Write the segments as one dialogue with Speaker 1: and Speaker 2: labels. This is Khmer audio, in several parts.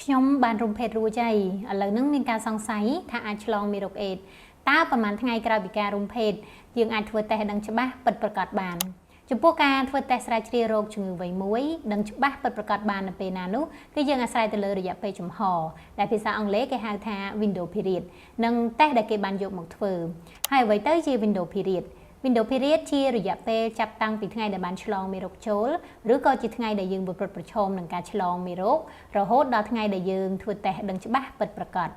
Speaker 1: ខ្ញុំបានរំភេទរួចហើយឥឡូវហ្នឹងមានការសង្ស័យថាអាចឆ្លងមេរោគអេដស៍តើប្រហែលថ្ងៃក្រោយពីការរំភេទយើងអាចធ្វើតេស្តដឹងច្បាស់ពិតប្រាកដបានចំពោះការធ្វើតេស្តស្រាវជ្រាវរោគជំងឺវ័យមួយដឹងច្បាស់ពិតប្រាកដបាននៅពេលណានោះគឺយើងអាស្រ័យទៅលើរយៈពេលចំហដែលភាសាអង់គ្លេសគេហៅថា window period និងតេស្តដែលគេបានយកមកធ្វើហើយអ្វីទៅជា window period Window period ជារយៈពេលចាប់តាំងពីថ្ងៃដែលបានឆ្លងមេរោគចូលឬក៏ជាថ្ងៃដែលយើងប្រព្រឹត្តប្រឈមនឹងការឆ្លងមេរោគរហូតដល់ថ្ងៃដែលយើងធ្វើតេស្តដឹងច្បាស់ពិតប្រាកដ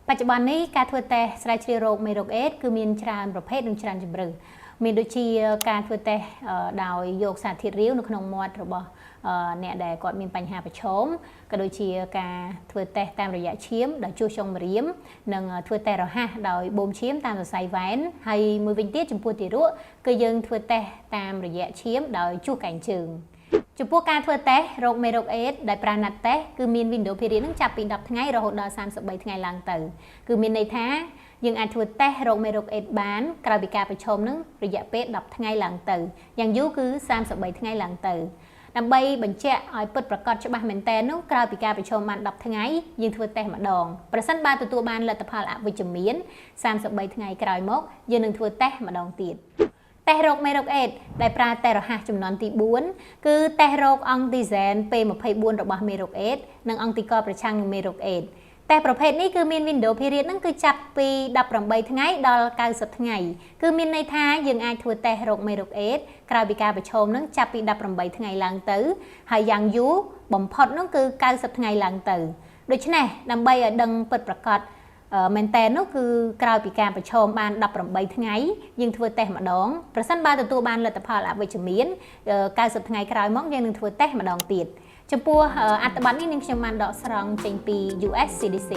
Speaker 1: បច្ចុប្បន្ននេះការធ្វើតេស្តស្រាវជ្រាវរោគមេរោគអេដស៍គឺមានច្រើនប្រភេទនិងច្រើនជម្រើសមានដូចជាការធ្វើតេស្តដោយយកសារធាតុរាវនៅក្នុងមាត់របស់អ្នកដែលគាត់មានបញ្ហាប្រឈមក៏ដូចជាការធ្វើតេស្តតាមរយៈឈាមដោយជួសជុលម្រាមនិងធ្វើតេស្តរហ័សដោយបូមឈាមតាមសរសៃវ៉ែនហើយមួយវិញទៀតចំពោះទារកគឺយើងធ្វើតេស្តតាមរយៈឈាមដោយជួសកែងជើងចំពោះការធ្វើតេស្តរោគមេរោគអេដស៍ដែលប្រើណាត់តេស្តគឺមាន window period នឹងចាប់ពី10ថ្ងៃរហូតដល់33ថ្ងៃឡើងទៅគឺមានន័យថាយើងអាចធ្វើតេស្តរោគមេរោគអេដស៍បានក្រោយពីការប្រឈមនឹងរយៈពេល10ថ្ងៃឡើងទៅយ៉ាងយូរគឺ33ថ្ងៃឡើងទៅដើម្បីបញ្ជាក់ឲ្យពិតប្រាកដច្បាស់មែនទែននោះក្រោយពីការប្រឈមបាន10ថ្ងៃយើងធ្វើតេស្តម្ដងប្រសិនបើទទួលបានលទ្ធផលអវិជ្ជមាន33ថ្ងៃក្រោយមកយើងនឹងធ្វើតេស្តម្ដងទៀតតេស្តរោគមេរោគអេដស៍ដែលប្រើតេស្តរហ័សចំនួនទី4គឺតេស្តរោគអង់ទីហ្សែន P24 របស់មេរោគអេដស៍និងអង់ទីកប្រឆាំងនឹងមេរោគអេដស៍តែប្រភេទនេះគឺមាន window period ហ្នឹងគឺចាប់ពី18ថ្ងៃដល់90ថ្ងៃគឺមានន័យថាយើងអាចធ្វើតេស្តរោគមេរោគអេដស៍ក្រោយពីការប្រឈមហ្នឹងចាប់ពី18ថ្ងៃឡើងទៅហើយយ៉ាងយូរបំផុតហ្នឹងគឺ90ថ្ងៃឡើងទៅដូច្នេះដើម្បីឲ្យដឹងពិតប្រាកដមែនតើនោះគឺក្រោយពីការប្រឈមបាន18ថ្ងៃយើងធ្វើតេស្តម្ដងប្រសិនបើទទួលបានលទ្ធផលអវិជ្ជមាន90ថ្ងៃក្រោយមកយើងនឹងធ្វើតេស្តម្ដងទៀតចំពោះអត្ថបទនេះនាងខ្ញុំបានដកស្រង់ចេញពី US CDC